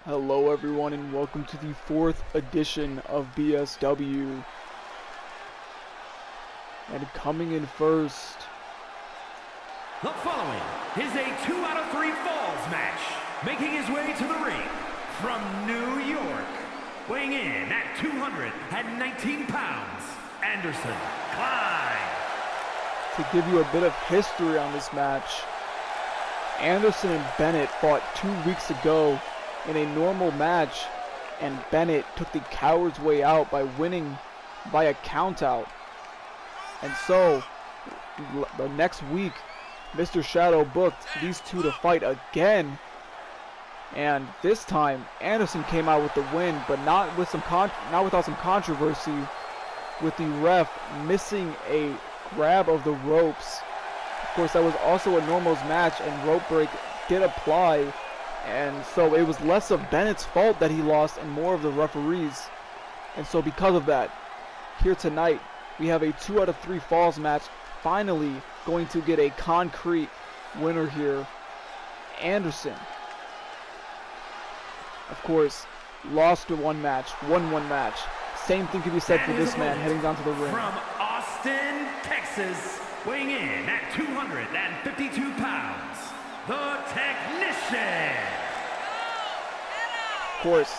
Hello everyone and welcome to the 4th edition of BSW. And coming in first. The following is a 2 out of 3 falls match. Making his way to the ring from New York. Weighing in at 219 pounds, Anderson Klein. To give you a bit of history on this match, Anderson and Bennett fought 2 weeks ago in a normal match, and Bennett took the coward's way out by winning by a countout. And so, the next week, Mr. Shadow booked these two to fight again. And this time, Anderson came out with the win, but not without some controversy, with the ref missing a grab of the ropes. Of course, that was also a normals match, and rope break did apply. And so it was less of Bennett's fault that he lost and more of the referees. And so because of that, here tonight, we have a 2 out of 3 falls match, finally going to get a concrete winner here. Anderson, of course, lost to one match, won one match. Same thing can be said for this man heading down to the ring. From Austin, Texas, weighing in at 252 pounds, the Technician. Of course,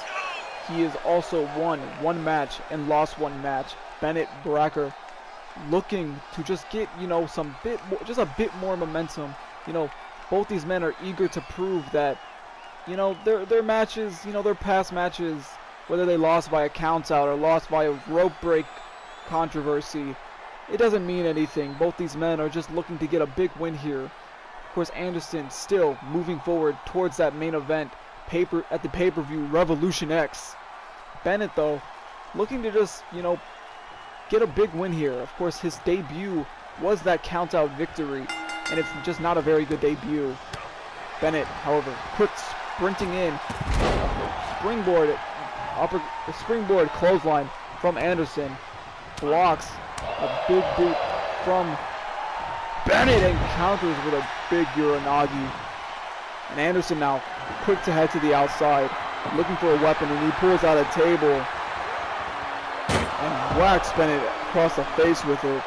he has also won one match and lost one match. Bennett Bracker looking to just get, just a bit more momentum. Both these men are eager to prove that, their matches, their past matches, whether they lost by a countout or lost by a rope break controversy, it doesn't mean anything. Both these men are just looking to get a big win here. Of course, Anderson still moving forward towards that main event at the pay-per-view Revolution X. Bennett, though, looking to just, get a big win here. Of course, his debut was that countout victory, and it's just not a very good debut. Bennett, however, quick sprinting in, springboard clothesline from Anderson, blocks a big boot from Bennett and counters with a big Uranagi. And Anderson now quick to head to the outside, looking for a weapon, and he pulls out a table and whacks Bennett across the face with it.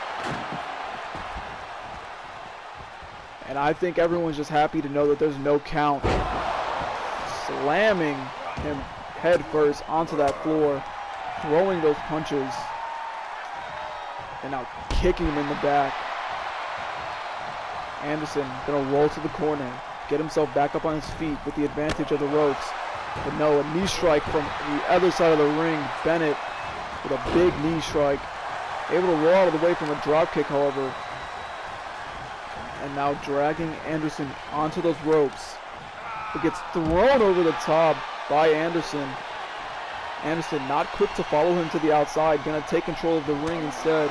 And I think everyone's just happy to know that there's no count. Slamming him head first onto that floor, throwing those punches, and now kicking him in the back. Anderson gonna roll to the corner, get himself back up on his feet with the advantage of the ropes. But no, a knee strike from the other side of the ring. Bennett with a big knee strike. Able to roll out of the way from a drop kick, however. And now dragging Anderson onto those ropes. It gets thrown over the top by Anderson. Anderson not quick to follow him to the outside. Gonna take control of the ring instead.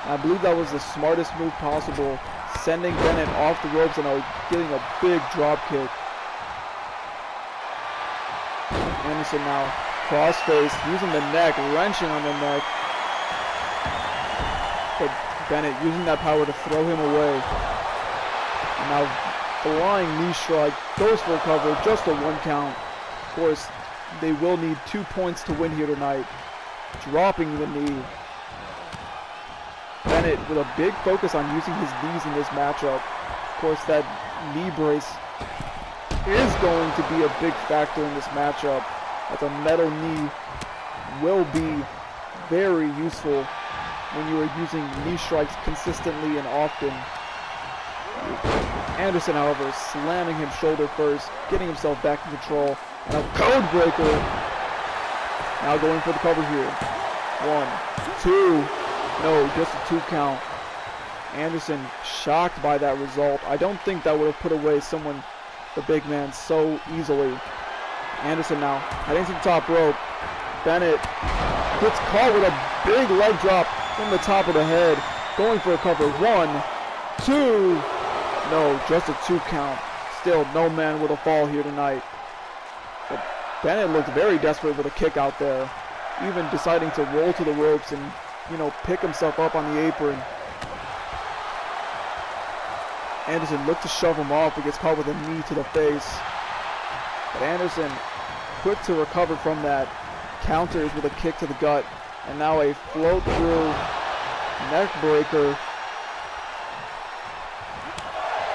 I believe that was the smartest move possible, sending Bennett off the ropes and getting a big drop kick. Anderson now cross-face, using the neck, wrenching on the neck. But Bennett using that power to throw him away. And now flying knee strike, goes for a cover, just a 1 count. Of course, they will need 2 points to win here tonight. Dropping the knee. Bennett with a big focus on using his knees in this matchup. Of course, that knee brace is going to be a big factor in this matchup, as a metal knee will be very useful when you are using knee strikes consistently and often. Anderson, however, slamming him shoulder first, getting himself back in control, and a code breaker. Now going for the cover here. 1, 2. No, just a 2 count. Anderson shocked by that result. I don't think that would have put away the big man, so easily. Anderson now heading to the top rope. Bennett gets caught with a big leg drop from the top of the head. Going for a cover. 1, 2. No, just a 2 count. Still no man with a fall here tonight. But Bennett looked very desperate with a kick out there. Even deciding to roll to the ropes and pick himself up on the apron. Anderson looked to shove him off, but gets caught with a knee to the face. But Anderson quick to recover from that. Counters with a kick to the gut. And now a float through neck breaker.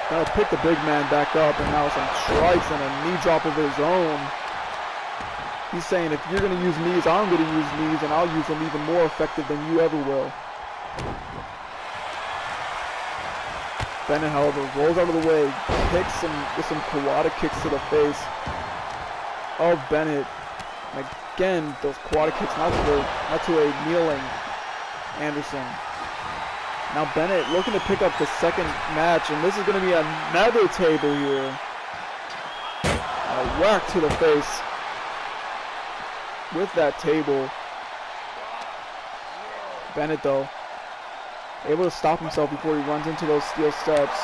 Gonna pick the big man back up, and now some strikes and a knee drop of his own. He's saying, if you're gonna use knees, I'm gonna use knees, and I'll use them even more effective than you ever will. Bennett, however, rolls out of the way, kicks him with some Kawada kicks to the face of Bennett. And again, those Kawada kicks not to a kneeling Anderson. Now Bennett looking to pick up the second match, and this is going to be another table here. A whack to the face with that table. Bennett, though, able to stop himself before he runs into those steel steps.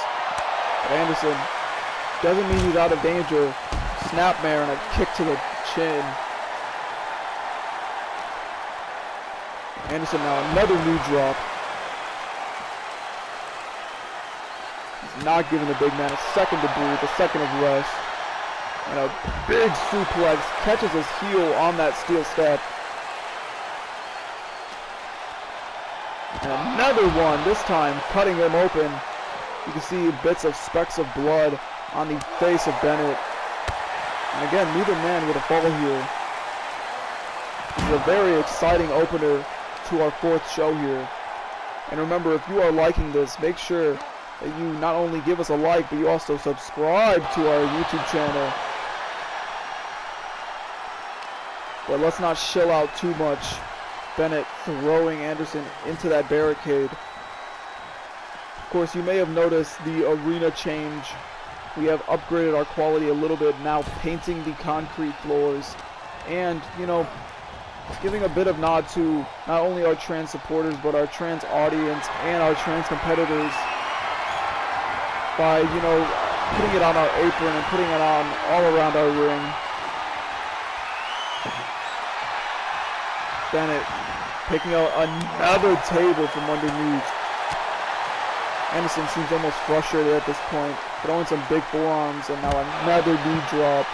But Anderson doesn't mean he's out of danger. Snapmare and a kick to the chin. Anderson now another knee drop. He's not giving the big man a second to breathe, a second of rest. And a big suplex catches his heel on that steel step. And another one, this time cutting him open. You can see bits of specks of blood on the face of Bennett. And again, neither man with a fall here. This is a very exciting opener to our fourth show here. And remember, if you are liking this, make sure that you not only give us a like, but you also subscribe to our YouTube channel. But let's not shill out too much. Bennett throwing Anderson into that barricade. Of course, you may have noticed the arena change. We have upgraded our quality a little bit now, painting the concrete floors. And, you know, giving a bit of nod to not only our trans supporters, but our trans audience and our trans competitors by, you know, putting it on our apron and putting it on all around our ring. Bennett picking out another table from underneath. Anderson seems almost frustrated at this point, throwing some big forearms, and now another knee drop.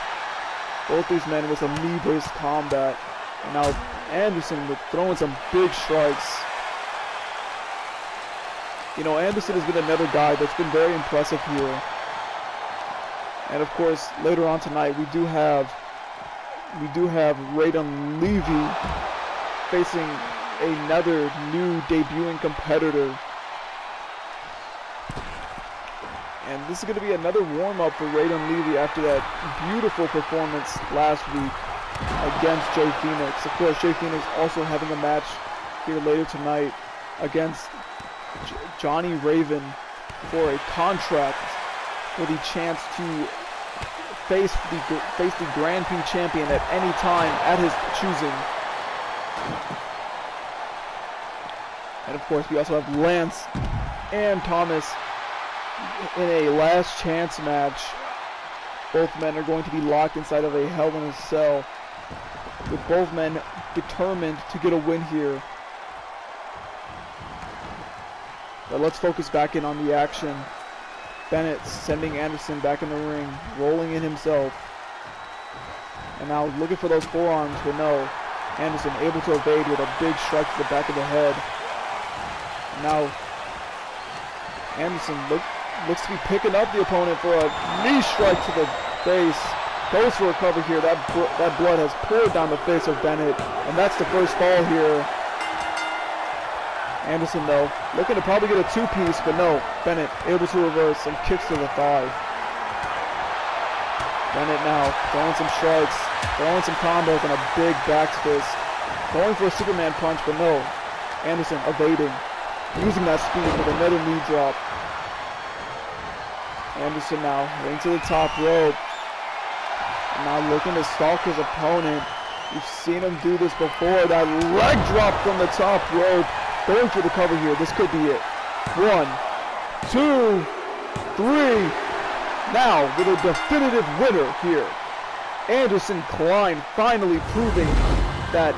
Both these men with some knee-based combat. And now Anderson with throwing some big strikes. You know, Anderson has been another guy that's been very impressive here. And of course, later on tonight, we do have Raydon Levy facing another new debuting competitor. And this is going to be another warm-up for Raydon Levy after that beautiful performance last week against Jay Phoenix. Of course, Jay Phoenix also having a match here later tonight against Johnny Raven for a contract with the chance to face the Grand Prix champion at any time at his choosing. And of course, we also have Lance and Thomas in a last chance match. Both men are going to be locked inside of a Hell in a Cell, with both men determined to get a win here. But let's focus back in on the action. Bennett sending Anderson back in the ring, rolling in himself. And now looking for those forearms, but no. Anderson able to evade with a big strike to the back of the head. And now Anderson looks to be picking up the opponent for a knee strike to the face. Goes for a cover here. That blood has poured down the face of Bennett, and that's the first fall here. Anderson, though, looking to probably get a two-piece, but no. Bennett able to reverse some kicks to the thigh. Bennett now throwing some strikes, throwing some combos, and a big back fist. Going for a Superman punch, but no. Anderson evading, using that speed with another knee drop. Anderson now into the top rope. And now looking to stalk his opponent. You've seen him do this before. That leg drop from the top rope. Going for the cover here. This could be it. 1, 2, 3. Now with a definitive winner here. Anderson Klein finally proving that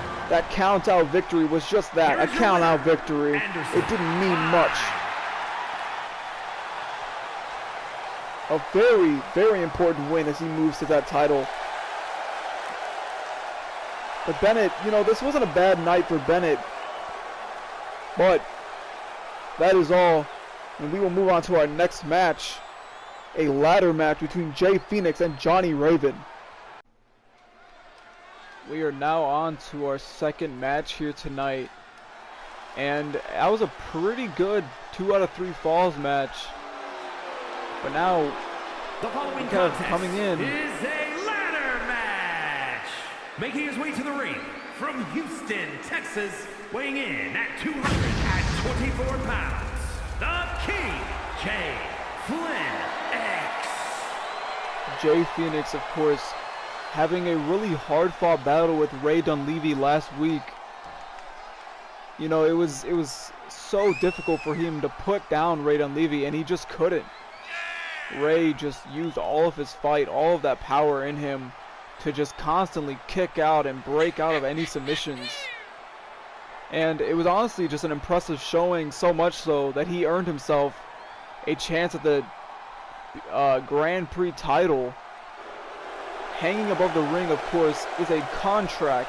count-out victory was just that, a count-out victory. It didn't mean much. A very, very important win as he moves to that title. But Bennett, you know, this wasn't a bad night for Bennett. But that is all. And we will move on to our next match. A ladder match between Jay Phoenix and Johnny Raven. We are now on to our second match here tonight. And that was a pretty good 2 out of 3 falls match. But now, the following kind of contest coming in, is a ladder match. Making his way to the ring from Houston, Texas, weighing in at 224 pounds, the King, Jay Flynn X. Jay Phoenix, of course, having a really hard-fought battle with Ray Dunleavy last week. You know, it was so difficult for him to put down Ray Dunleavy, and he just couldn't. Ray just used all of his fight, all of that power in him to just constantly kick out and break out of any submissions. And it was honestly just an impressive showing, so much so that he earned himself a chance at the Grand Prix title. Hanging above the ring, of course, is a contract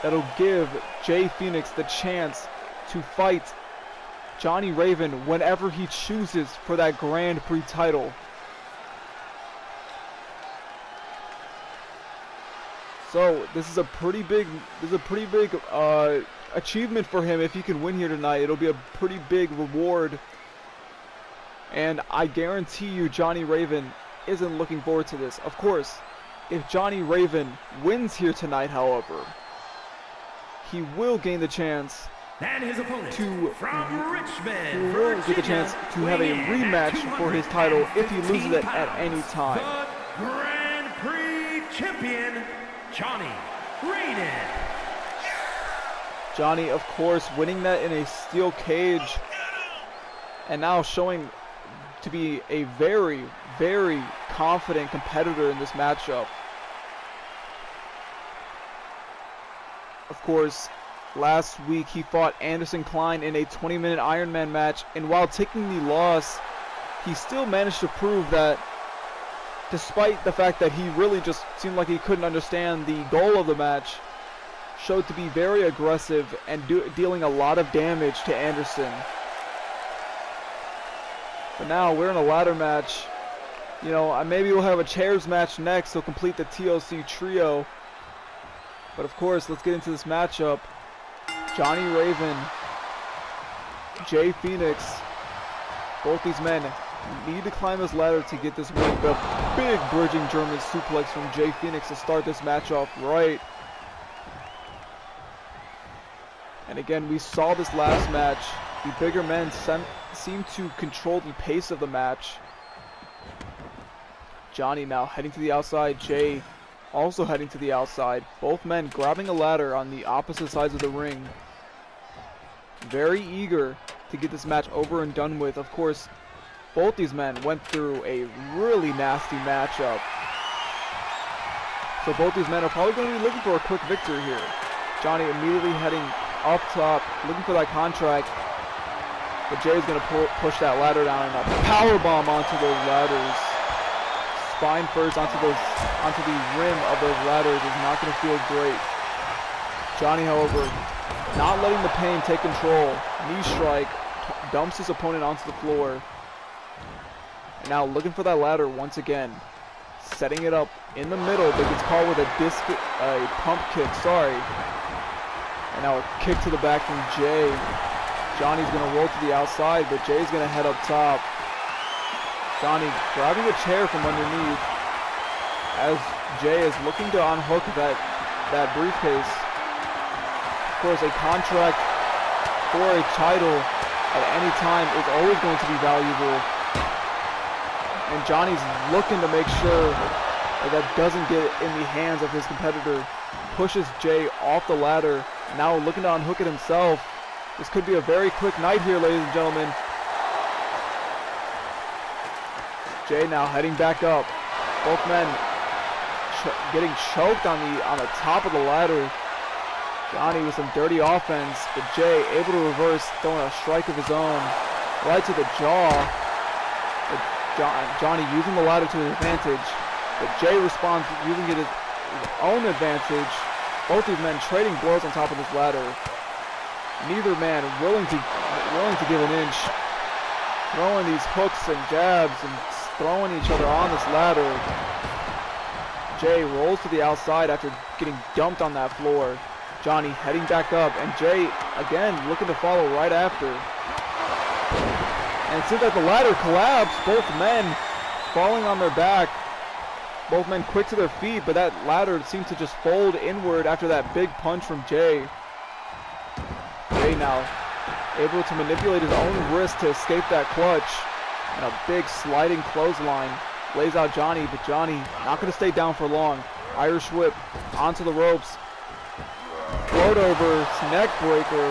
that'll give Jay Phoenix the chance to fight Johnny Raven whenever he chooses for that Grand Prix title. So this is a pretty big achievement for him if he can win here tonight. It'll be a pretty big reward, and I guarantee you Johnny Raven isn't looking forward to this. Of course, if Johnny Raven wins here tonight, however, he will gain the chance and his opponent from Richmond, he will get the chance to have a rematch for his title if he loses it at any time. The Grand Prix champion, Johnny Raven. Johnny, of course, winning that in a steel cage, and now showing to be a very, very confident competitor in this matchup. Of course, last week he fought Anderson Klein in a 20-minute Ironman match, and while taking the loss, he still managed to prove that despite the fact that he really just seemed like he couldn't understand the goal of the match, showed to be very aggressive and dealing a lot of damage to Anderson. But now we're in a ladder match. You know, maybe we'll have a chairs match next to complete the TLC trio. But of course, let's get into this matchup. Johnny Raven, Jay Phoenix, both these men need to climb this ladder to get this win. The big bridging German suplex from Jay Phoenix to start this match off right. And again, we saw this last match. The bigger men seem to control the pace of the match. Johnny now heading to the outside. Jay also heading to the outside. Both men grabbing a ladder on the opposite sides of the ring. Very eager to get this match over and done with. Of course, both these men went through a really nasty matchup. So both these men are probably going to be looking for a quick victory here. Johnny immediately heading up top, looking for that contract. But Jay's going to push that ladder down and a power bomb onto those ladders. Spine first onto the rim of those ladders is not going to feel great. Johnny, however, not letting the pain take control. Knee strike, dumps his opponent onto the floor. And now looking for that ladder once again. Setting it up in the middle, but gets caught with a pump kick, sorry. And now a kick to the back from Jay. Johnny's going to roll to the outside, but Jay's going to head up top. Johnny grabbing a chair from underneath as Jay is looking to unhook that briefcase. Of course, a contract for a title at any time is always going to be valuable. And Johnny's looking to make sure that doesn't get in the hands of his competitor. Pushes Jay off the ladder. Now looking to unhook it himself. This could be a very quick night here, ladies and gentlemen. Jay now heading back up. Both men getting choked on the top of the ladder. Johnny with some dirty offense, but Jay able to reverse, throwing a strike of his own right to the jaw. But Johnny using the ladder to his advantage, but Jay responds using it his own advantage. Both these men trading blows on top of this ladder. Neither man willing to give an inch. Throwing these hooks and jabs and throwing each other on this ladder. Jay rolls to the outside after getting dumped on that floor. Johnny heading back up, and Jay again looking to follow right after. And it seems like the ladder collapsed. Both men falling on their back. Both men quick to their feet, but that ladder seemed to just fold inward after that big punch from Jay. Jay now able to manipulate his own wrist to escape that clutch. And a big sliding clothesline. Lays out Johnny, but Johnny not going to stay down for long. Irish whip onto the ropes. Float over, neck breaker.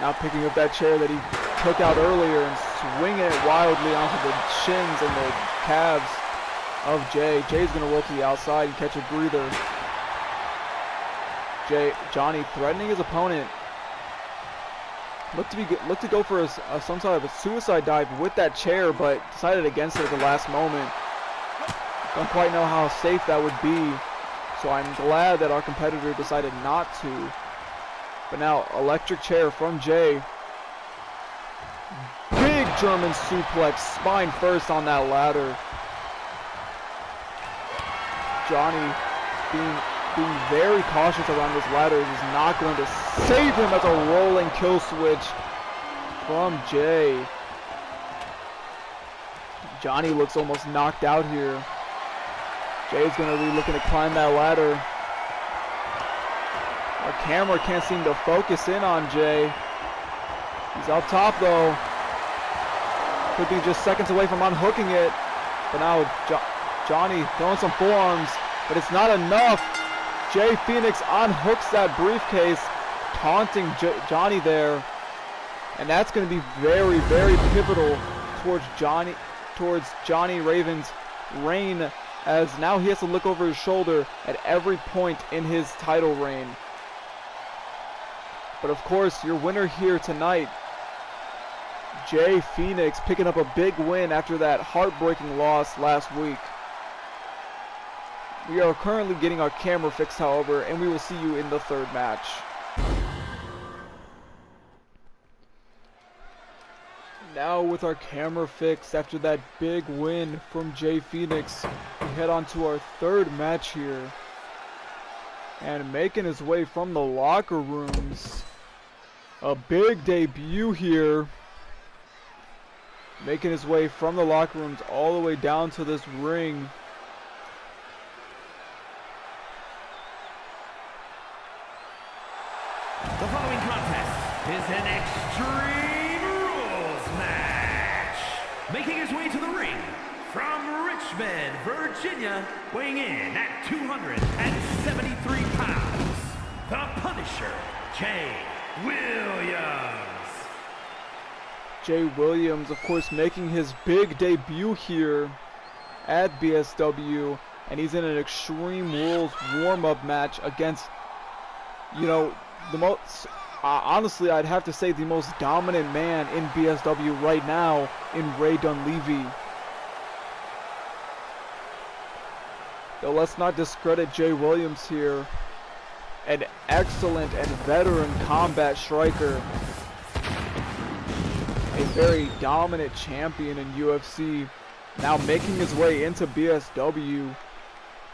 Now picking up that chair that he took out earlier and swinging it wildly onto the shins and the calves of Jay. Jay's going to roll to the outside and catch a breather. Johnny threatening his opponent. Looked to go for some sort of a suicide dive with that chair, but decided against it at the last moment. Don't quite know how safe that would be, so I'm glad that our competitor decided not to. But now, electric chair from Jay. Big German suplex, spine first on that ladder. Johnny being very cautious around this ladder is not going to save him as a rolling kill switch from Jay. Johnny looks almost knocked out here. Jay's going to be looking to climb that ladder. Our camera can't seem to focus in on Jay. He's up top though. Could be just seconds away from unhooking it. But now Johnny throwing some forearms, but it's not enough. Jay Phoenix unhooks that briefcase, taunting Johnny there. And that's going to be very, very pivotal towards Johnny Raven's reign, as now he has to look over his shoulder at every point in his title reign. But of course, your winner here tonight, Jay Phoenix, picking up a big win after that heartbreaking loss last week. We are currently getting our camera fixed, however, and we will see you in the third match. Now with our camera fixed after that big win from Jay Phoenix, we head on to our third match here. And making his way from the locker rooms, a big debut here. Making his way from the locker rooms all the way down to this ring. The following contest is an Extreme Rules match. Making his way to the ring from Richmond, Virginia, weighing in at 273 pounds, the Punisher, Jay Williams. Jay Williams, of course, making his big debut here at BSW, and he's in an Extreme Rules warm-up match against, you know, the most, honestly, I'd have to say the most dominant man in BSW right now in Ray Dunleavy. Though let's not discredit Jay Williams here. An excellent and veteran combat striker. A very dominant champion in UFC. Now making his way into BSW.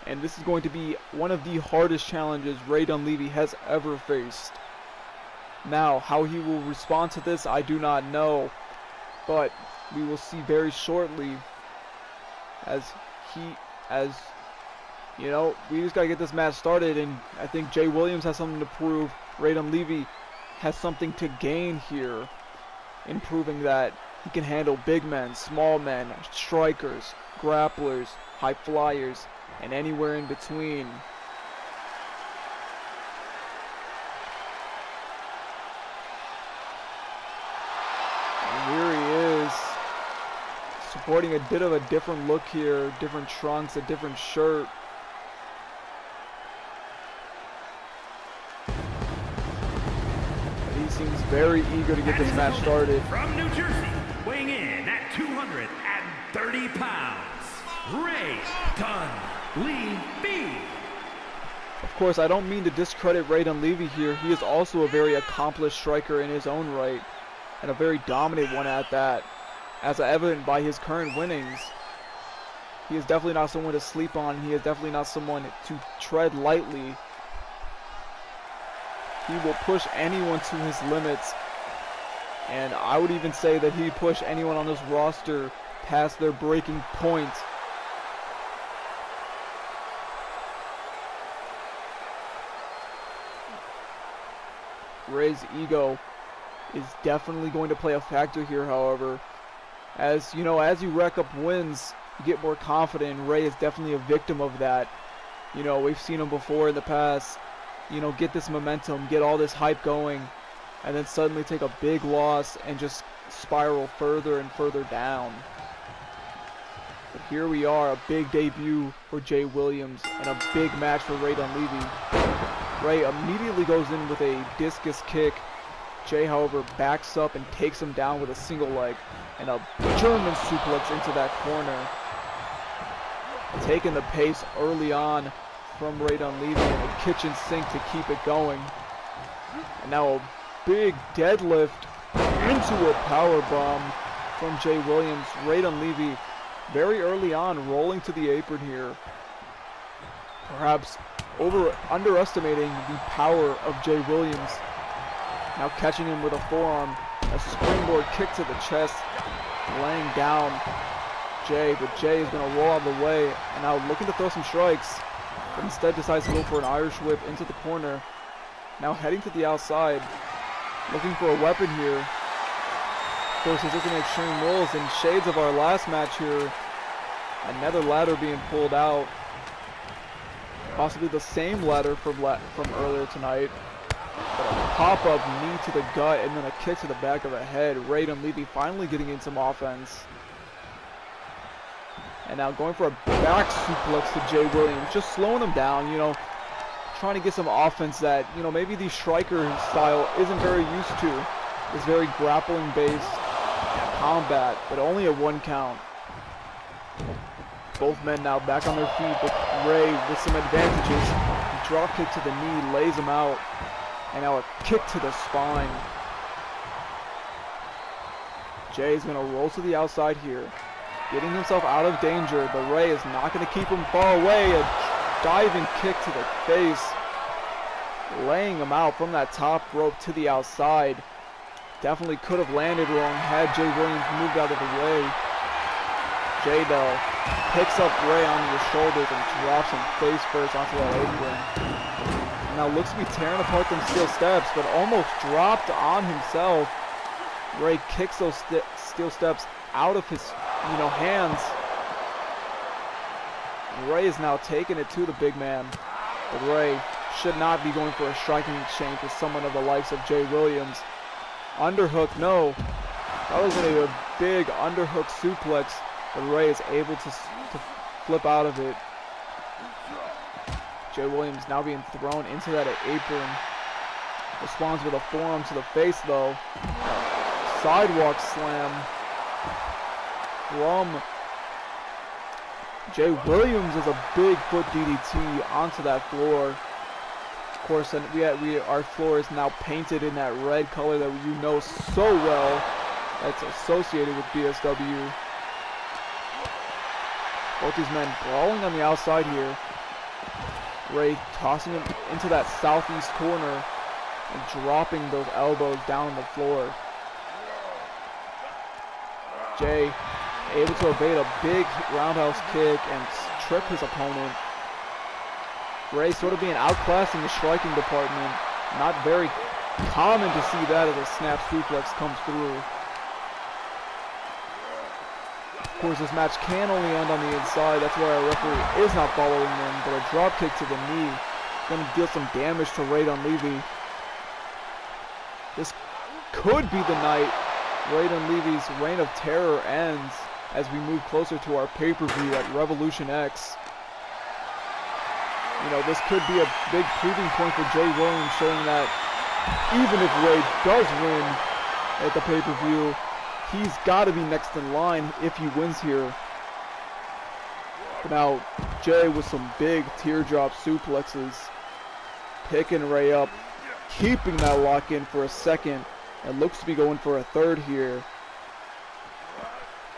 And this is going to be one of the hardest challenges Ray Dunleavy has ever faced. Now, how he will respond to this, I do not know. But we will see very shortly, as you know, we just got to get this match started, and I think Jay Williams has something to prove. Ray Dunleavy has something to gain here in proving that he can handle big men, small men, strikers, grapplers, high flyers, and anywhere in between. And here he is, sporting a bit of a different look here, different trunks, a different shirt. But he seems very eager to get this match started. From New Jersey, weighing in at 230 pounds, Ray Dunleavy. Of course, I don't mean to discredit Ray Dunleavy here. He is also a very accomplished striker in his own right, and a very dominant one at that, as evident by his current winnings. He is definitely not someone to sleep on. He is definitely not someone to tread lightly. He will push anyone to his limits, and I would even say that he'd push anyone on this roster past their breaking point. Ray's ego is definitely going to play a factor here, however. As you know, as you rack up wins, you get more confident. Ray is definitely a victim of that. You know, we've seen him before in the past, you know, get this momentum, get all this hype going, and then suddenly take a big loss and just spiral further and further down. But here we are, a big debut for Jay Williams and a big match for Ray Dunleavy. Ray immediately goes in with a discus kick. Jay, however, backs up and takes him down with a single leg and a German suplex into that corner. Taking the pace early on from Ray Dunleavy and a kitchen sink to keep it going. And now a big deadlift into a power bomb from Jay Williams. Ray Dunleavy very early on rolling to the apron here. Perhaps underestimating the power of Jay Williams. Now catching him with a forearm, a springboard kick to the chest, laying down Jay, but Jay is going to roll out of the way and now looking to throw some strikes, but instead decides to go for an Irish whip into the corner. Now heading to the outside, looking for a weapon here. Of course, this isn't Extreme Rules, in shades of our last match here. Another ladder being pulled out. Possibly the same ladder from earlier tonight. But a pop-up knee to the gut and then a kick to the back of the head. Ray Dunleavy finally getting in some offense. And now going for a back suplex to Jay Williams. Just slowing him down, you know. Trying to get some offense that, you know, maybe the striker style isn't very used to. It's very grappling-based combat, but only a 1 count. Both men now back on their feet, but Ray with some advantages. Drop kick to the knee, lays him out. And now a kick to the spine. Jay is going to roll to the outside here. Getting himself out of danger, but Ray is not going to keep him far away. A diving kick to the face. Laying him out from that top rope to the outside. Definitely could have landed wrong had Jay Williams moved out of the way. Jay, though, picks up Ray onto the shoulders and drops him face first onto that apron. Now looks to be tearing apart them steel steps, but almost dropped on himself. Ray kicks those steel steps out of his, you know, hands. Ray is now taking it to the big man, but Ray should not be going for a striking exchange with someone of the likes of Jay Williams. Underhook, no. That was going to be a big underhook suplex, but Ray is able to flip out of it. Jay Williams now being thrown into that apron. Responds with a forearm to the face, though. Sidewalk slam from Jay Williams is a big foot DDT onto that floor. Of course, and our floor is now painted in that red color that you know so well. That's associated with BSW. Both these men brawling on the outside here. Ray tossing him into that southeast corner and dropping those elbows down on the floor. Jay able to evade a big roundhouse kick and trip his opponent. Ray sort of being outclassed in the striking department. Not very common to see that as a snap suplex comes through. Of course, this match can only end on the inside. That's why our referee is not following them. But a drop kick to the knee is going to deal some damage to Ray Dunleavy. This could be the night Ray Dunleavy's reign of terror ends as we move closer to our pay-per-view at Revolution X. You know, this could be a big proving point for Jay Williams, showing that even if Ray does win at the pay-per-view, he's got to be next in line if he wins here. But now, Jay with some big teardrop suplexes. picking Ray up, keeping that lock in for a second, and looks to be going for a third here.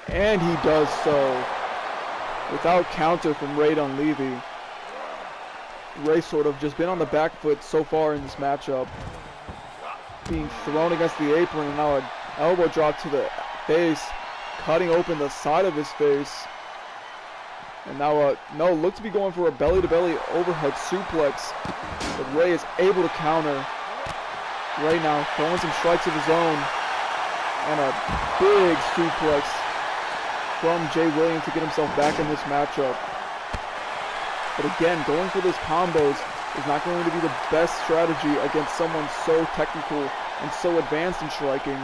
And he does so without counter from Ray Dunleavy. Ray sort of just been on the back foot so far in this matchup, being thrown against the apron, and now an elbow drop to the face, cutting open the side of his face. And now no, looks to be going for a belly-to-belly overhead suplex, but Ray is able to counter. Ray now throwing some strikes of his own, and a big suplex from Jay Williams to get himself back in this matchup. But again, going for those combos is not going to be the best strategy against someone so technical and so advanced in striking.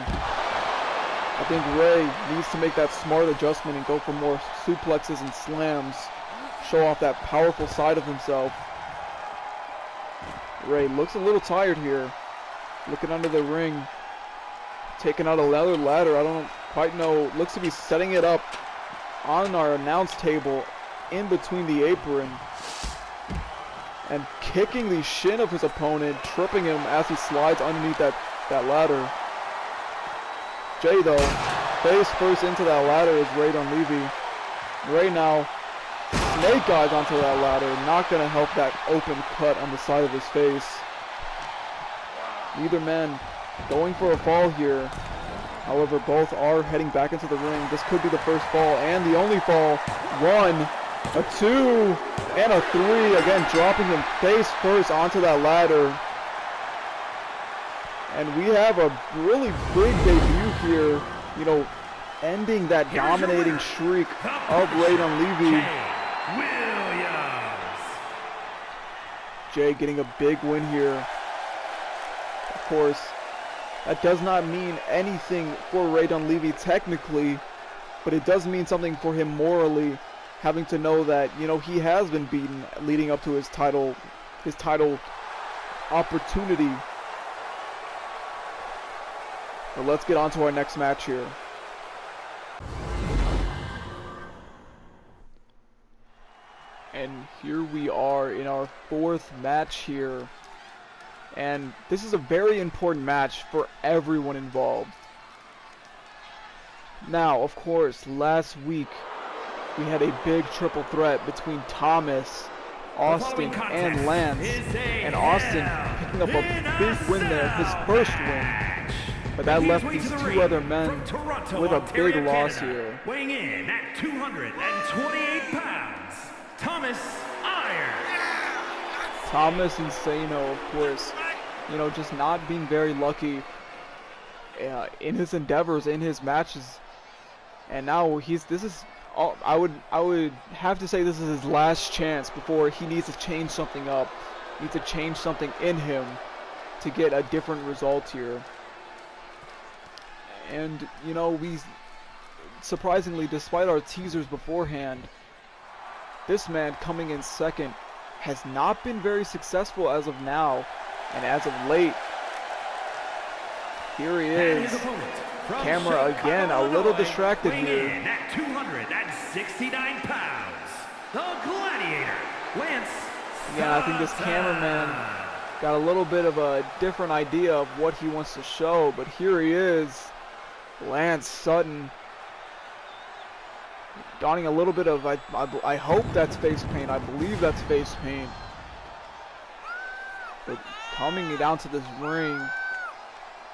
I think Ray needs to make that smart adjustment and go for more suplexes and slams, show off that powerful side of himself. Ray looks a little tired here, looking under the ring, taking out a leather ladder. I don't quite know, looks to be setting it up on our announce table in between the apron, and kicking the shin of his opponent, tripping him as he slides underneath that ladder. Jay, though, face first into that ladder is Ray Dunleavy. Ray now snake eyes onto that ladder, not going to help that open cut on the side of his face. Neither man going for a fall here. However, both are heading back into the ring. This could be the first fall and the only fall. 1, a 2, and a 3. Again, dropping him face first onto that ladder. And we have a really big debut here, you know, ending that dominating streak of Ray Dunleavy. Jay getting a big win here. Of course, that does not mean anything for Ray Dunleavy technically, but it does mean something for him morally, having to know that, you know, he has been beaten leading up to his title opportunity. But let's get on to our next match here. And here we are in our 4th match here. And this is a very important match for everyone involved. Now, of course, last week we had a big triple threat between Thomas, Austin, and Lance. And Austin picking up a big win there, his first win. But that left these 2 other men with a big loss here. Weighing in at 228 pounds, Thomas Iron. Thomas Insano, of course, you know, just not being very lucky in his endeavors, in his matches. And now I would have to say this is his last chance before he needs to change something up. Needs to change something in him to get a different result here. And, you know, we, surprisingly, despite our teasers beforehand, this man coming in second has not been very successful as of now. And as of late, here he is. Camera again, a little distracted here. At 269 pounds, the Gladiator, Lance. Yeah, I think this cameraman got a little bit of a different idea of what he wants to show, but here he is. Lance Sutton, donning a little bit of, I hope that's face paint, I believe that's face paint. But coming down to this ring,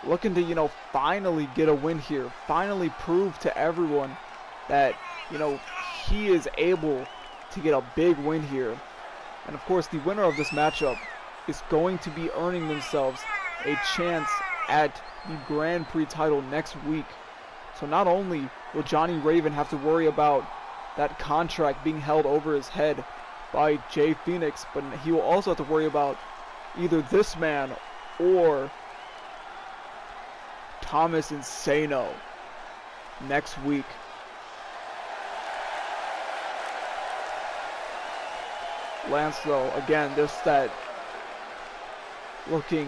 looking to, you know, finally get a win here, finally prove to everyone that, you know, he is able to get a big win here. And of course, the winner of this matchup is going to be earning themselves a chance at the Grand Prix title next week. So not only will Johnny Raven have to worry about that contract being held over his head by Jay Phoenix, but he will also have to worry about either this man or Thomas Insano next week. Lance, though, again, just that looking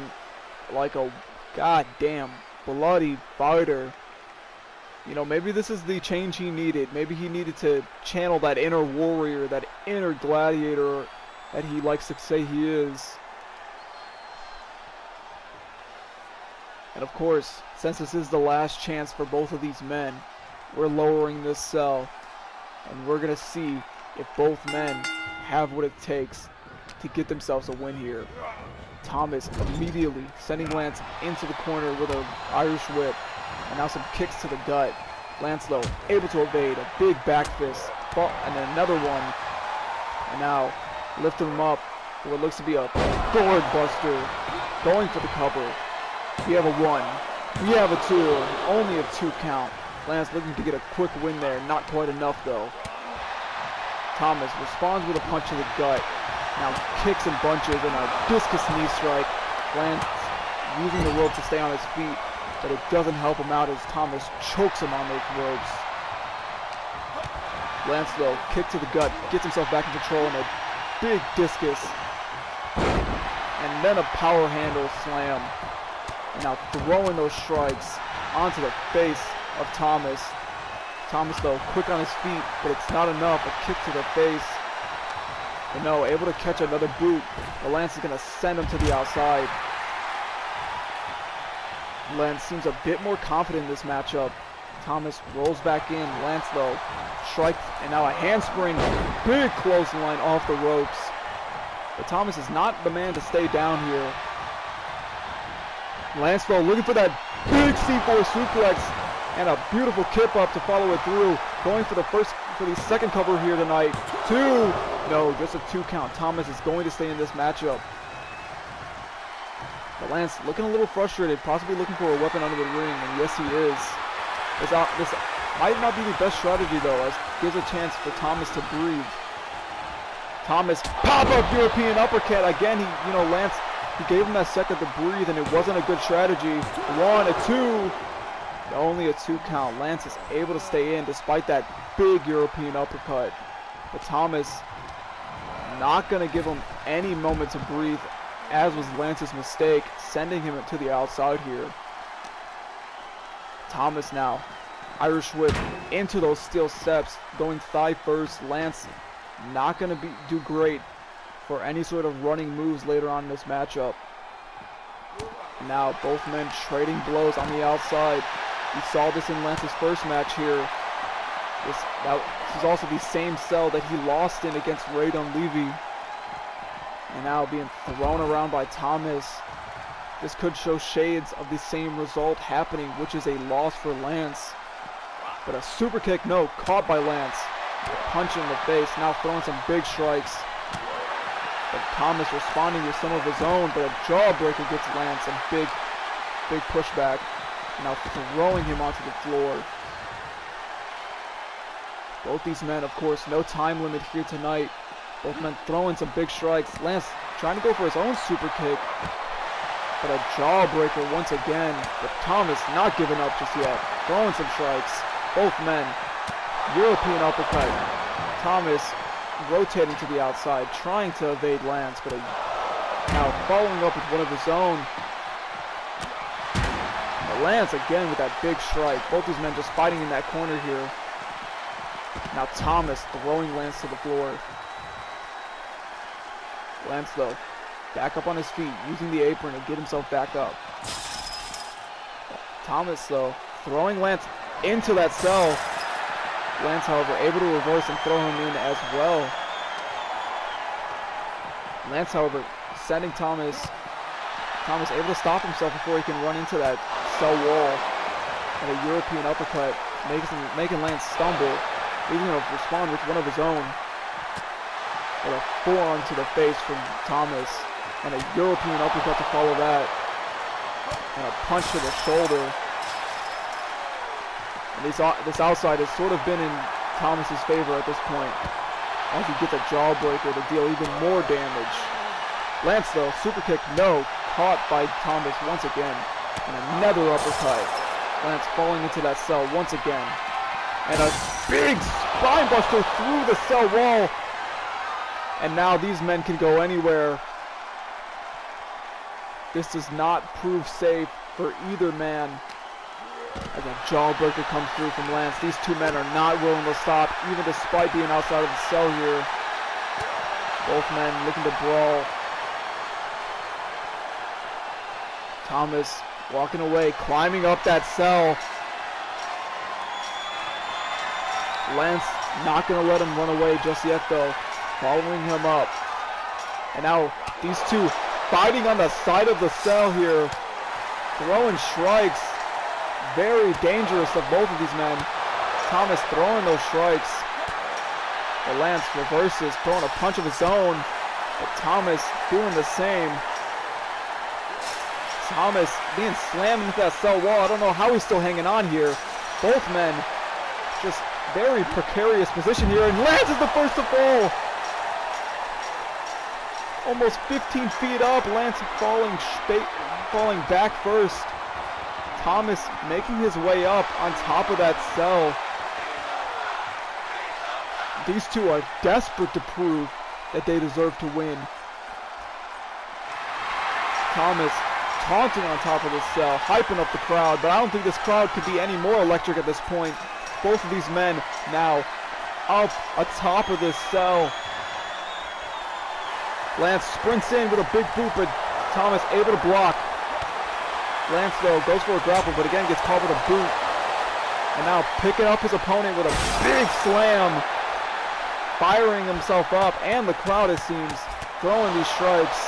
like a goddamn bloody fighter. You know, maybe this is the change he needed. Maybe he needed to channel that inner warrior, that inner gladiator that he likes to say he is. And of course, since this is the last chance for both of these men, we're lowering this cell. And we're going to see if both men have what it takes to get themselves a win here. Thomas immediately sending Lance into the corner with an Irish whip. And now some kicks to the gut. Lance, though, able to evade a big back fist. And then another one. And now lifting him up for what looks to be a gourd buster. Going for the cover. We have a 1. We have a 2. Only a 2 count. Lance looking to get a quick win there. Not quite enough, though. Thomas responds with a punch to the gut. Now kicks and bunches and a discus knee strike. Lance using the rope to stay on his feet, but it doesn't help him out as Thomas chokes him on those ropes. Lance, though, kick to the gut, gets himself back in control and a big discus. And then a power handle slam. And now throwing those strikes onto the face of Thomas. Thomas, though, quick on his feet, but it's not enough. A kick to the face. But no, able to catch another boot. But Lance is going to send him to the outside. Lance seems a bit more confident in this matchup. Thomas rolls back in. Lance, though, strikes, and now a handspring. Big clothesline off the ropes. But Thomas is not the man to stay down here. Lance, though, looking for that big C4 suplex and a beautiful kip up to follow it through. Going for the second cover here tonight. 2. No, just a 2 count. Thomas is going to stay in this matchup. But Lance looking a little frustrated, possibly looking for a weapon under the ring, and yes, he is. This might not be the best strategy, though, as it gives a chance for Thomas to breathe. Thomas, pop-up European uppercut. Again, Lance, he gave him that second to breathe, and it wasn't a good strategy. 1, a 2. Only a 2 count. Lance is able to stay in despite that big European uppercut. But Thomas not going to give him any moment to breathe, as was Lance's mistake, sending him to the outside here. Thomas now, Irish whip into those steel steps, going thigh first. Lance not going to do great for any sort of running moves later on in this matchup. Now both men trading blows on the outside. We saw this in Lance's first match here. This is also the same cell that he lost in against Ray Dunleavy. And now being thrown around by Thomas. This could show shades of the same result happening, which is a loss for Lance. But a super kick, no, caught by Lance. A punch in the face, now throwing some big strikes. But Thomas responding with some of his own, but a jawbreaker gets Lance, and big pushback. Now throwing him onto the floor. Both these men, of course, no time limit here tonight. Both men throwing some big strikes. Lance trying to go for his own super kick. But a jawbreaker once again. But Thomas not giving up just yet. Throwing some strikes. Both men. European uppercut. Thomas rotating to the outside, trying to evade Lance. But now following up with one of his own. But Lance again with that big strike. Both these men just fighting in that corner here. Now Thomas throwing Lance to the floor. Lance, though, back up on his feet, using the apron to get himself back up. Thomas, though, throwing Lance into that cell. Lance, however, able to reverse and throw him in as well. Lance, however, sending Thomas able to stop himself before he can run into that cell wall. And a European uppercut, making Lance stumble. He's going to respond with one of his own. With a forearm to the face from Thomas. And a European uppercut to follow that. And a punch to the shoulder. And this outside has sort of been in Thomas's favor at this point, as he gets a jawbreaker to deal even more damage. Lance, though, super kick, no. Caught by Thomas once again. And another uppercut. Lance falling into that cell once again. And a big spine buster through the cell wall. And now these men can go anywhere. This does not prove safe for either man. As a jawbreaker comes through from Lance. These two men are not willing to stop, even despite being outside of the cell here. Both men looking to brawl. Thomas Walking away, climbing up that cell. Lance not going to let him run away just yet though. Following him up. And now these two fighting on the side of the cell here. Throwing strikes. Very dangerous of both of these men. Thomas throwing those strikes. But Lance reverses, throwing a punch of his own. But Thomas doing the same. Thomas being slammed into that cell wall. I don't know how he's still hanging on here. Both men just very precarious position here. And Lance is the first to fall. Almost 15 feet up. Lance falling back first. Thomas making his way up on top of that cell. These two are desperate to prove that they deserve to win. Thomas taunting on top of the cell, hyping up the crowd, but I don't think this crowd could be any more electric at this point. Both of these men now up atop of this cell. Lance sprints in with a big boot, but Thomas able to block. Lance, though, goes for a grapple, but again gets caught with a boot. And now picking up his opponent with a big slam. Firing himself up, and the crowd, it seems, throwing these strikes.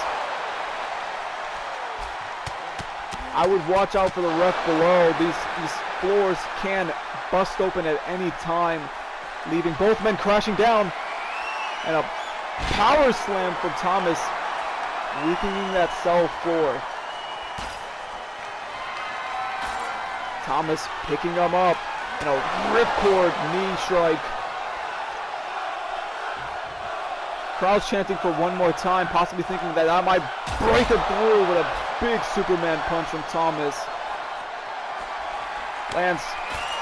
I would watch out for the ref below. These floors can bust open at any time, leaving both men crashing down. And a power slam from Thomas, weakening that cell floor. Thomas picking him up, and a ripcord knee strike. Crowd's chanting for one more time, possibly thinking that I might break him through with a big Superman punch from Thomas. Lance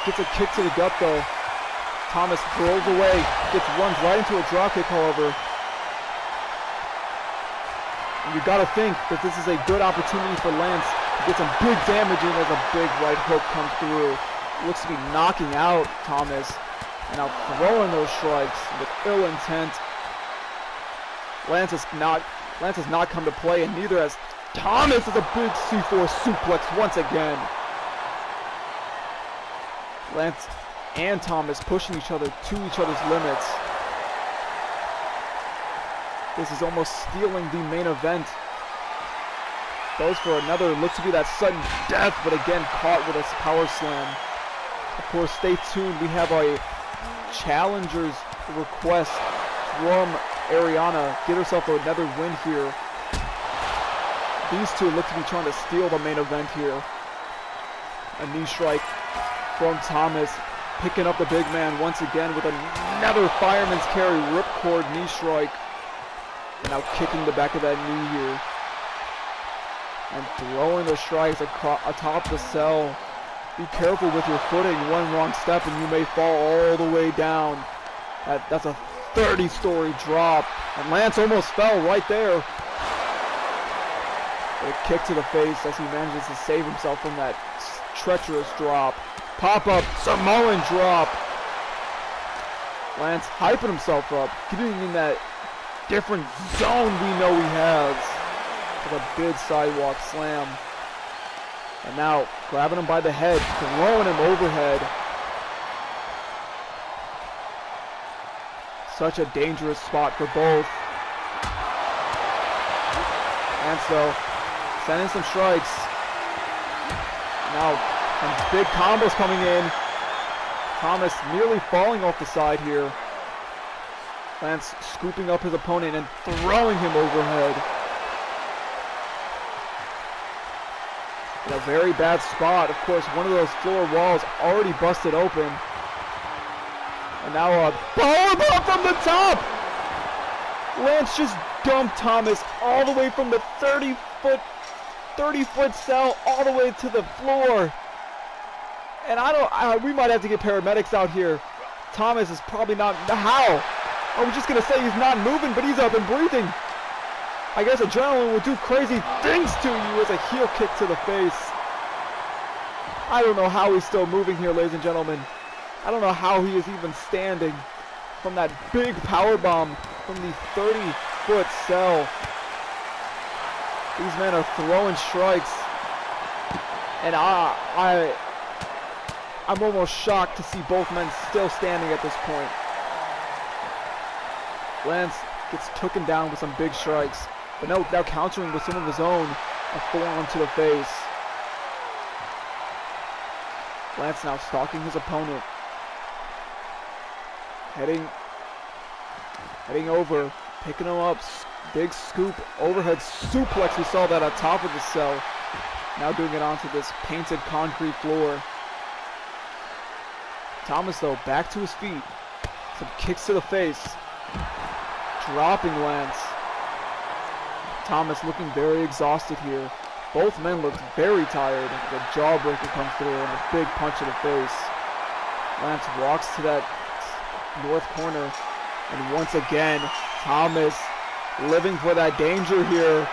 gets a kick to the gut though. Thomas throws away, runs right into a dropkick, however. And you gotta think that this is a good opportunity for Lance to get some big damage in as a big right hook comes through. Looks to be knocking out Thomas, and now throwing those strikes with ill intent. Lance has not come to play, and neither has Thomas. Is a big C4 suplex once again. Lance and Thomas pushing each other to each other's limits. This is almost stealing the main event. Goes for another, looks to be that sudden death, but again caught with a power slam. Of course, stay tuned. We have a challenger's request from Ariana. Get herself another win here. These two look to be trying to steal the main event here. A knee strike from Thomas, picking up the big man once again with another fireman's carry ripcord knee strike. And now kicking the back of that knee here. And throwing the strikes atop the cell. Be careful with your footing. One wrong step and you may fall all the way down. That's a 30-story drop. And Lance almost fell right there. A kick to the face as he manages to save himself from that treacherous drop. Pop-up Samoan drop. Lance hyping himself up, getting in that different zone we know he has. With a big sidewalk slam. And now grabbing him by the head, throwing him overhead. Such a dangerous spot for both. And so, sending some strikes. Now, some big combos coming in. Thomas nearly falling off the side here. Lance scooping up his opponent and throwing him overhead. In a very bad spot. Of course, one of those floor walls already busted open. And now a powerbomb from the top! Lance just dumped Thomas all the way from the 30-foot cell all the way to the floor. And we might have to get paramedics out here. Thomas is probably not, how? I was just gonna say he's not moving, but he's up and breathing. I guess adrenaline will do crazy things to you as a heel kick to the face. I don't know how he's still moving here, ladies and gentlemen. I don't know how he is even standing from that big power bomb from the 30-foot cell. These men are throwing strikes. And I'm almost shocked to see both men still standing at this point. Lance gets taken down with some big strikes, but now countering with some of his own, a forearm to the face. Lance now stalking his opponent. Heading over, picking him up, big scoop, overhead suplex. We saw that on top of the cell. Now doing it onto this painted concrete floor. Thomas, though, back to his feet. Some kicks to the face. Dropping Lance. Thomas looking very exhausted here. Both men looked very tired. The jawbreaker comes through and a big punch to the face. Lance walks to that north corner. And once again, Thomas living for that danger here.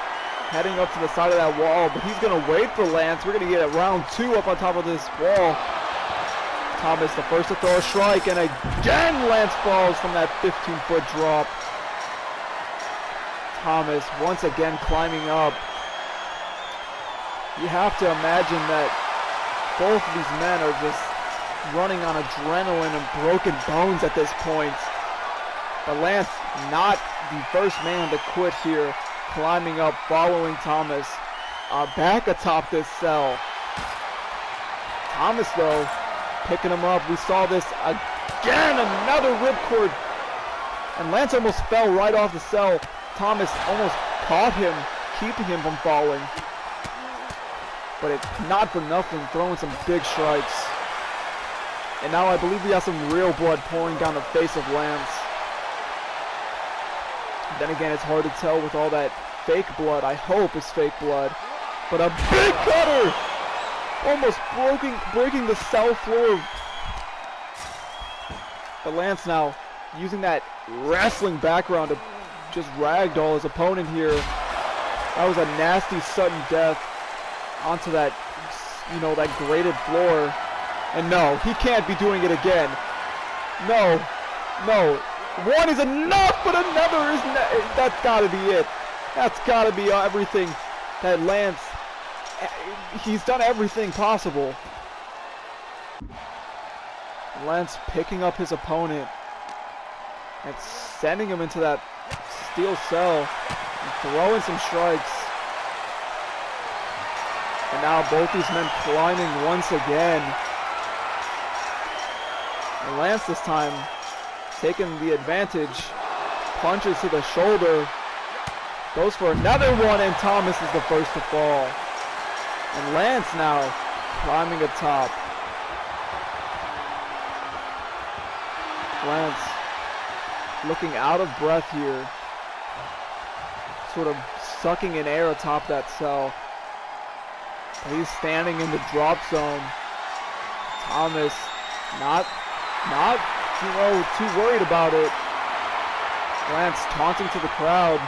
Heading up to the side of that wall, but he's going to wait for Lance. We're going to get a round 2 up on top of this wall. Thomas the first to throw a strike, and again Lance falls from that 15-foot drop. Thomas once again climbing up. You have to imagine that both of these men are just running on adrenaline and broken bones at this point. But Lance not the first man to quit here. Climbing up, following Thomas back atop this cell. Thomas, though, picking him up. We saw this again, another ripcord. And Lance almost fell right off the cell. Thomas almost caught him, keeping him from falling. But it's not for nothing, throwing some big strikes. And now I believe we have some real blood pouring down the face of Lance. Then again, it's hard to tell with all that fake blood. I hope it's fake blood. But a big cutter! Almost breaking the cell floor. But Lance now using that wrestling background to just ragdoll his opponent here. That was a nasty sudden death onto that, that grated floor. And no, he can't be doing it again. No. One is enough, but another is that's got to be it. That's got to be everything that Lance, he's done everything possible. Lance picking up his opponent and sending him into that steel cell and throwing some strikes. And now both these men climbing once again. And Lance this time taking the advantage, punches to the shoulder, goes for another one, and Thomas is the first to fall. And Lance now climbing atop. Lance looking out of breath here, sort of sucking in air atop that cell. He's standing in the drop zone. Thomas not too worried about it. Lance taunting to the crowd.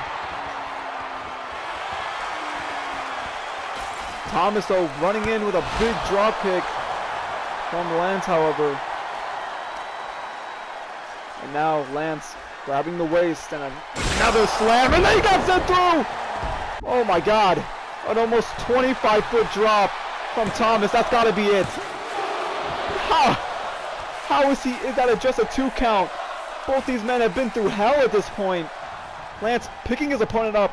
Thomas, though, running in with a big drop kick from Lance, however. And now Lance grabbing the waist and another slam, and then he got sent through! Oh my God, an almost 25-foot drop from Thomas. That's got to be it. How is that just a 2 count? Both these men have been through hell at this point. Lance picking his opponent up,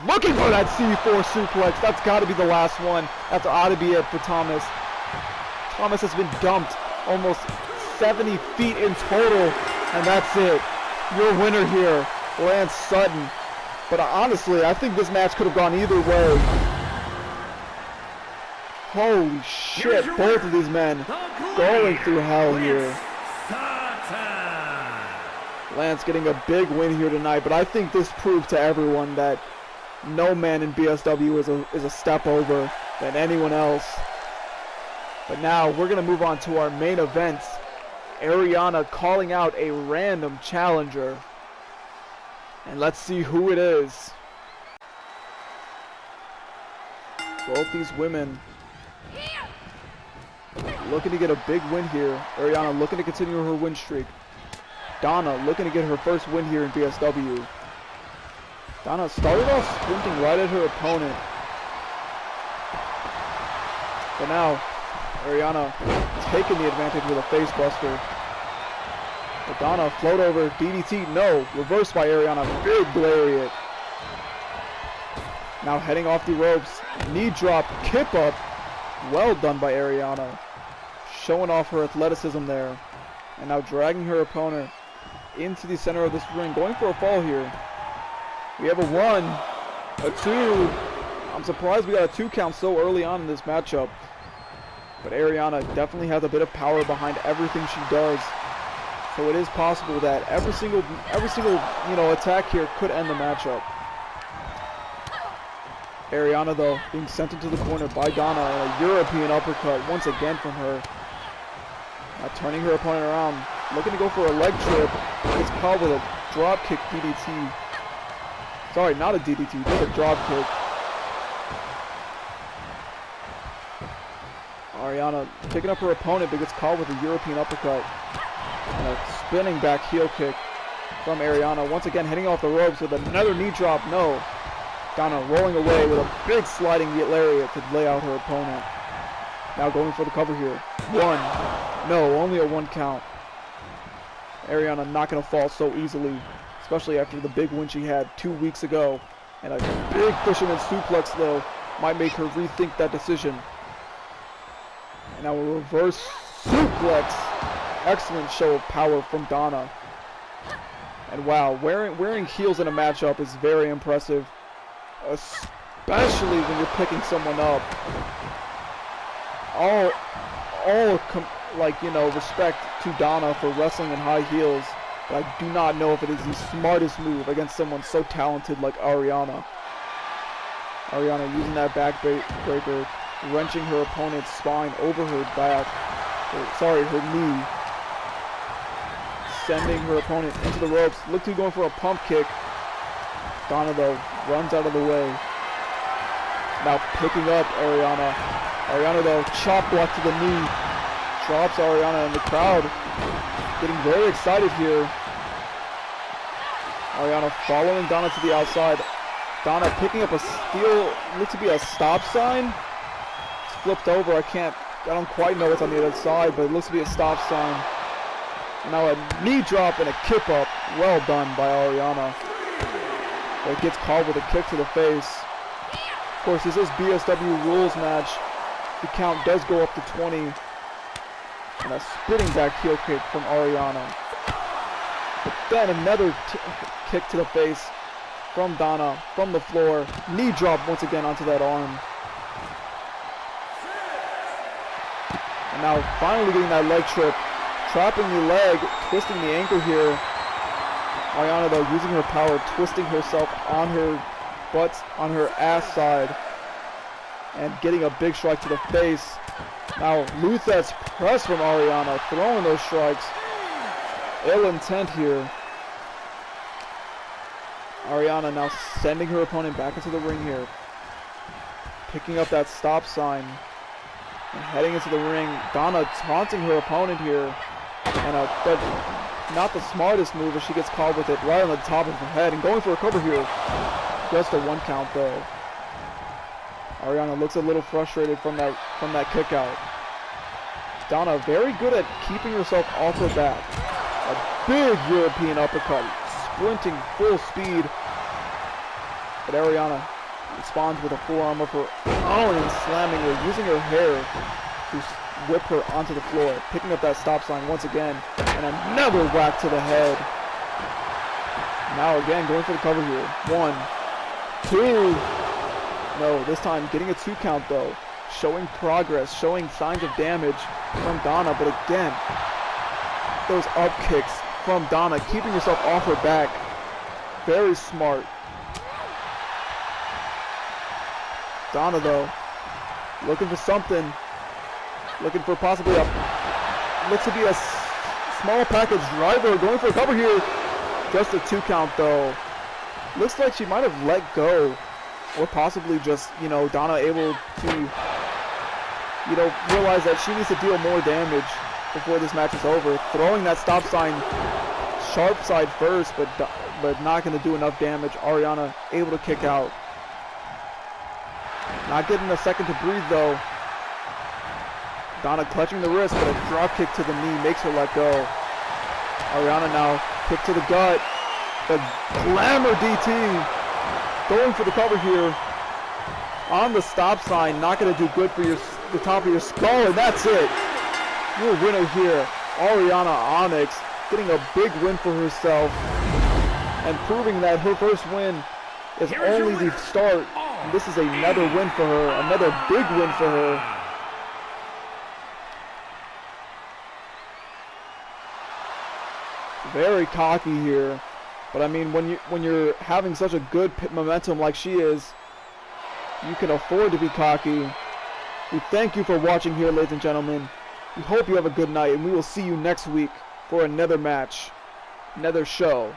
looking for that C4 suplex. That's got to be the last one. That's ought to be it for Thomas. Thomas has been dumped almost 70 feet in total, and that's it. Your winner here, Lance Sutton. But honestly, I think this match could have gone either way. Holy shit, both of these men going through hell here. Lance getting a big win here tonight, but I think this proved to everyone that no man in BSW is a step over than anyone else. But now we're going to move on to our main event. Ariana calling out a random challenger. And let's see who it is. Both these women looking to get a big win here. Ariana looking to continue her win streak. Donna looking to get her first win here in BSW. Donna started off sprinting right at her opponent. But now, Ariana taking the advantage with a face buster. But Donna, float over, DDT, no. Reversed by Ariana, big lariat. Now heading off the ropes, knee drop, kip up. Well done by Ariana. Showing off her athleticism there. And now dragging her opponent into the center of this ring, going for a fall here. We have a 1, a 2. I'm surprised we got a 2 count so early on in this matchup. But Ariana definitely has a bit of power behind everything she does. So it is possible that every single attack here could end the matchup. Ariana, though, being sent into the corner by Donna, and a European uppercut once again from her. Now turning her opponent around, looking to go for a leg trip. Gets caught with a drop kick DDT. Sorry, not a DDT, just a drop kick. Ariana picking up her opponent, but gets caught with a European uppercut. And a spinning back heel kick from Ariana. Once again, heading off the ropes with another knee drop. No. Donna rolling away with a big sliding lariat to lay out her opponent. Now going for the cover here. 1. No, only a 1 count. Ariana not going to fall so easily, especially after the big win she had 2 weeks ago. And a big fisherman suplex, though, might make her rethink that decision. And now a reverse suplex. Excellent show of power from Donna. And wow, wearing heels in a matchup is very impressive, especially when you're picking someone up. Respect to Donna for wrestling in high heels, but I do not know if it is the smartest move against someone so talented like Ariana. Ariana using that backbreaker, wrenching her opponent's spine over her back, her knee. Sending her opponent into the ropes. Look to going for a pump kick. Donna, though, runs out of the way. Now picking up Ariana. Ariana, though, chop block to the knee. Drops Ariana, and the crowd getting very excited here. Ariana following Donna to the outside. Donna picking up a steel, looks to be a stop sign. It's flipped over. I don't quite know what's on the other side, but it looks to be a stop sign. And now a knee drop and a kip up. Well done by Ariana. But it gets caught with a kick to the face. Of course, this is BSW rules match. The count does go up to 20. And a spinning back heel kick from Ariana. But then another kick to the face from Donna from the floor. Knee drop once again onto that arm. And now finally getting that leg trip. Trapping the leg, twisting the ankle here. Ariana, though, using her power, twisting herself on her butt, on her ass side, and getting a big strike to the face. Now, Luthet's press from Ariana, throwing those strikes. Ill intent here. Ariana now sending her opponent back into the ring here. Picking up that stop sign. And heading into the ring. Donna taunting her opponent here. And but not the smartest move as she gets caught with it right on the top of her head. And going for a cover here. Just a 1 count though. Ariana looks a little frustrated from that kick out. Donna very good at keeping herself off her back. A big European uppercut. Sprinting full speed. But Ariana responds with a forearm of her own and slamming her, using her hair to whip her onto the floor. Picking up that stop sign once again. And another whack to the head. Now again going for the cover here. 1, 2. No, this time getting a 2 count though. Showing progress, showing signs of damage from Donna. But again, those up kicks from Donna, keeping herself off her back. Very smart. Donna, though, looking for something. Looking for possibly looks to be a small package driver. Going for a cover here. Just a 2 count, though. Looks like she might have let go. Or possibly just, Donna able to, realize that she needs to deal more damage before this match is over. Throwing that stop sign sharp side first, but not going to do enough damage. Ariana able to kick out. Not getting a second to breathe though. Donna clutching the wrist, but a drop kick to the knee makes her let go. Ariana now, kick to the gut. The glamour DT. Going for the cover here. On the stop sign, not going to do good for the top of your skull, and that's it. Your winner here, Ariana Onyx, getting a big win for herself and proving that her first win is only the start. And this is another win for her, another big win for her. Very cocky here, but I mean, when you're having such a good momentum like she is, you can afford to be cocky. We thank you for watching here, ladies and gentlemen. We hope you have a good night, and we will see you next week for another match, another show.